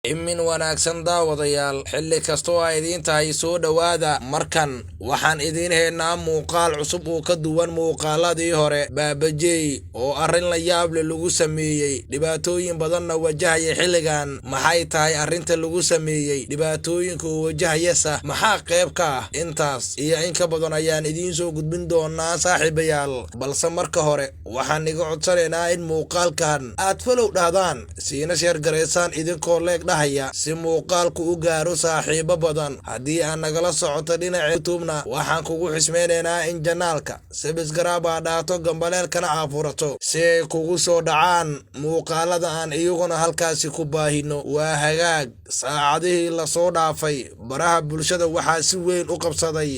imin wanaagsan daawadayaal xilli kastoo ay idiin tahay soo dhowaada markan waxaan idiin haynaa muuqaal cusub oo ka duwan muuqaaladii hore baabajey oo arrin la yaab leh lagu sameeyey dhibaatooyin badanna wajahaya xilligan maxay tahay arrinta lagu sameeyey dhibaatooyinka uu wajahayasa maxaa qayb ka ah intaas iyo in ka badan ayaan idiin soo gudbin doonaa saaxiibayaal balse marka hore waxaan iga codsanaynaa in muuqaalkan aad falow dhahdaan siina sheer garaysaan idinkoo leeg si muuqaalku u gaaro saaxiibo badan haddii aan nagala socoto dhinaca youtubena waxaan kugu xismeynaynaa in janaalka sabskraib aa dhaato gambaleelkana aa furato si ay kugu soo dhacaan muuqaalada aan iyaguna halkaasi ku baahino waa hagaag saacadihii lasoo dhaafay baraha bulshada waxaa si weyn u qabsaday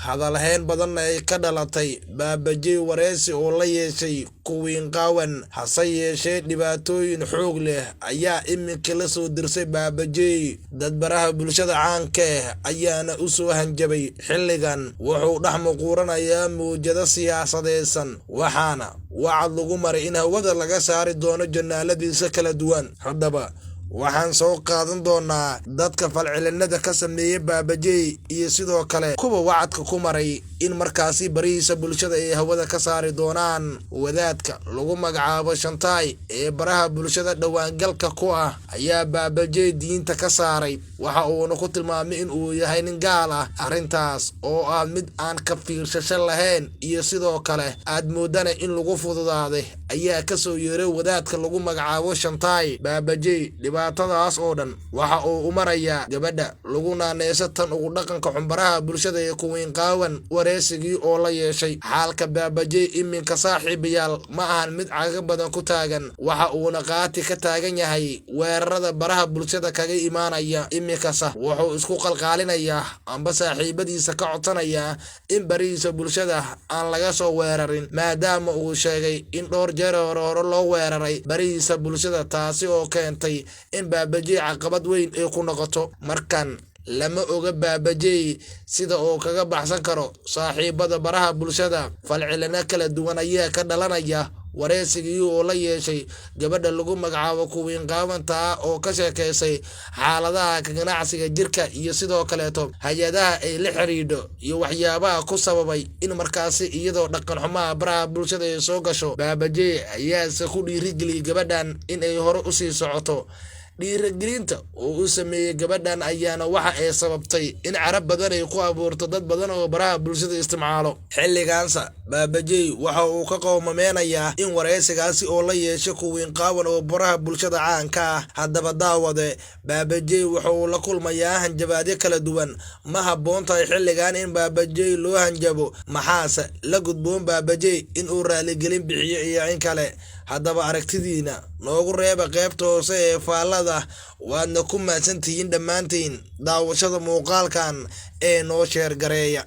hadalhayn badanna ay ka dhalatay baabajey wareysi oo la yeeshay kuwiin qaawan hase yeeshee dhibaatooyin xoog leh ayaa iminka la soo dirsay baabajey dad baraha bulshada caanka ayaana u soo hanjabay xilligan wuxuu dhex muquuranayaa mawjado siyaasadeysan waxaana wacad lagu maray in hawada laga saari doono janaaladiisa kala duwan haddaba waxaan soo qaadan doonaa dadka falcelinada ka sameeyay baabajey iyo sidoo kale kuwa wacadka ku maray in markaasi barihiisa bulshada ay hawada ka saari doonaan wadaadka lagu magacaabo Shantaay ee baraha bulshada dhawaangalka ku ah ayaa baabajey diinta ka saaray waxa uuna ku tilmaamay in uu yahay nin gaal ah arrintaas oo ah mid aan ka fiirsasho lahayn iyo sidoo kale aad moodana in lagu fududaaday ayaa ka soo yeeray wadaadka lagu magacaabo Shantaay baabajey dhibaatadaas oo dhan waxa uu u marayaa gabadha lagu naaneyso tan ugu dhaqanka xumbaraha bulshada ee kuwiin qaawan wareysigii oo la yeeshay xaalka baabajey iminka saaxiibayaal ma ahan mid caga badan ku taagan waxa uuna qaati ka taagan yahay weerarada baraha bulshada kaga imaanaya iminkasa wuxuu isku qalqaalinayaa amba saaxiibadiisa ka codsanayaa in barihiisa bulshada aan laga soo weerarin maadaama uu sheegay in dhowr jeer hore loo weeraray barihiisa bulshada taasi oo keentay in baabajey caqabad weyn ay ku noqoto markan lama oga baabajey sida uu kaga baxsan karo saaxiibada baraha bulshada falcelina kala duwan ayaa ka dhalanaya wareysigii oo la yeeshay gabadha lagu magacaabo kuwiin qaawanta oo ka sheekeysay xaaladaha ganacsiga jirka iyo sidoo kaleeto hay'adaha ay la xiriidho iyo waxyaabaha ku sababay in markaasi iyadoo dhaqan xumaha baraha bulshada ay soo gasho baabajey ayaa ku dhiirigeliyay gabadhan in ay hore u sii socoto dhiirigelinta oo u sameeyay gabadhan ayaana waxa ay sababtay in carab badan ay ku abuurto dad badan oo baraha bulshada isticmaalo xilligaansa baabajey waxa uu ka qowmameenayaa in wareysigaasi oo la yeeshay kuwiin qaawan oo baraha bulshada caanka ah haddaba daawade baabajey wuxuu la kulmayaa hanjabaadyo kala duwan ma habboon tahay xilligan in baabajey loo hanjabo maxaase la gudboon baabajey in uu raaligelin bixiyo iyo in kale haddaba aragtidiina noogu reeba qaybta hoose ee faallada waadna ku mahadsantihiin dhammaantiin daawashada muuqaalkan ee noo sheer gareeya.